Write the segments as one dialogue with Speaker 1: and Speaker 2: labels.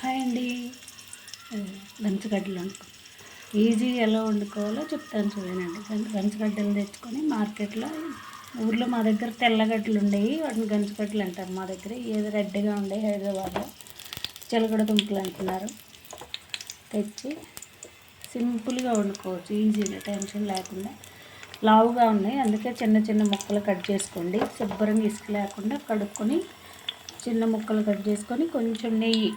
Speaker 1: Hi అండి. గంచగడ్డలు easy ఎలా వండుకోవాలో చెప్తాను చూడండి. గంచగడ్డలు తెచ్చుకొని మార్కెట్లో, ఊర్లో మా దగ్గర తెల్లగడ్డలు ఉండేవి, వాటిని గంచగడ్డలు అంటారు. మా దగ్గర ఏదో రెడ్గా ఉండే హైదరాబాద్లో చిలకడ దుంపలు అంటున్నారు. తెచ్చి సింపుల్గా వండుకోవచ్చు, ఈజీగా, టెన్షన్ లేకుండా. లావుగా ఉన్నాయి, అందుకే చిన్న చిన్న ముక్కలు కట్ చేసుకోండి. శుభ్రంగా ఇసుక లేకుండా కడుక్కొని చిన్న ముక్కలు కట్ చేసుకొని కొంచెం నెయ్యి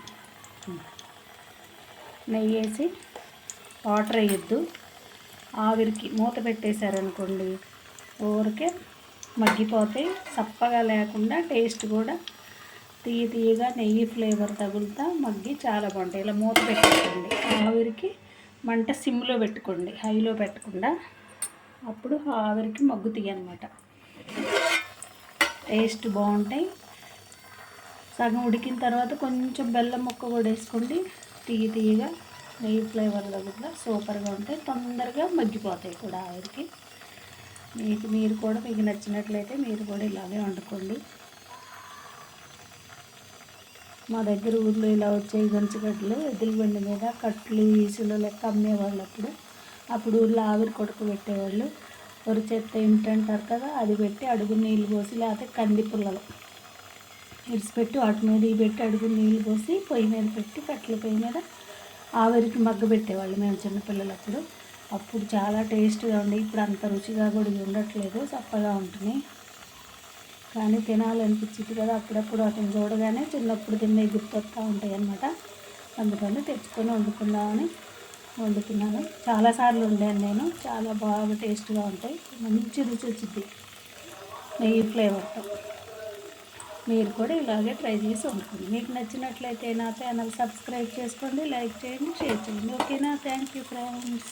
Speaker 1: వేసి, వాటర్ వేయొద్దు. ఆవిరికి మూత పెట్టేశారనుకోండి, ఊరికే మగ్గిపోతాయి. సప్పగా లేకుండా టేస్ట్ కూడా తీయగా నెయ్యి ఫ్లేవర్ తగులుతా మగ్గి చాలా బాగుంటాయి. ఇలా మూత పెట్టేసుకోండి. ఆవిరికి మంట సిమ్లో పెట్టుకోండి, హైలో పెట్టకుండా. అప్పుడు ఆవిరికి మగ్గుతాయి అన్నమాట, టేస్ట్ బాగుంటాయి. సగం ఉడికిన తర్వాత కొంచెం బెల్లం ముక్క కూడా వేసుకోండి. తీయగా నెయ్యి ఫ్లేవర్ కూడా సూపర్గా ఉంటాయి, తొందరగా మగ్గిపోతాయి కూడా ఆవిరికి. మీకు నచ్చినట్లయితే మీరు కూడా ఇలాగే వండుకోండి. మా దగ్గర ఊర్లో ఇలా వచ్చాయి గంచగడ్డలు, ఎద్దుల బండి మీద కట్లు ఈసులు లెక్క అమ్మేవాళ్ళు. అప్పుడు ఊళ్ళో ఆవిరి కొడుకు పెట్టేవాళ్ళు. ఒక చెత్త ఇంటంటారు కదా, అది పెట్టి అడుగు నీళ్ళు పోసి, లేకపోతే కంది పుల్లలు ఇడిచిపెట్టి వాటి మీద పెట్టి అడుగు నీళ్ళు పోసి పొయ్యి మీద పెట్టి, కట్టెల పొయ్యి మీద ఆవిరికి మగ్గ పెట్టేవాళ్ళు మేము చిన్నపిల్లలప్పుడు. అప్పుడు చాలా టేస్ట్గా ఉండే. ఇప్పుడు అంత రుచిగా కూడా ఉండట్లేదు, చప్పగా ఉంటున్నాయి. కానీ తినాలనిపించింది కదా అప్పుడప్పుడు, వాటిని చూడగానే చిన్నప్పుడు తిన్నే గుర్తొస్తూ ఉంటాయి అన్నమాట. అందుకని తెచ్చుకొని వండుకుందామని వండుతున్నాను. చాలాసార్లు వండాను నేను, చాలా బాగా టేస్ట్గా ఉంటాయి, మంచి రుచి వచ్చింది నెయ్యి ఫ్లేవర్తో. మీరు కూడా ఇలాగే ట్రై చేసి వండుకోండి. మీకు నచ్చినట్లయితే నా ఛానల్ సబ్స్క్రైబ్ చేసుకోండి, లైక్ చేయండి, షేర్ చేయండి. ఓకేనా? Thank you friends.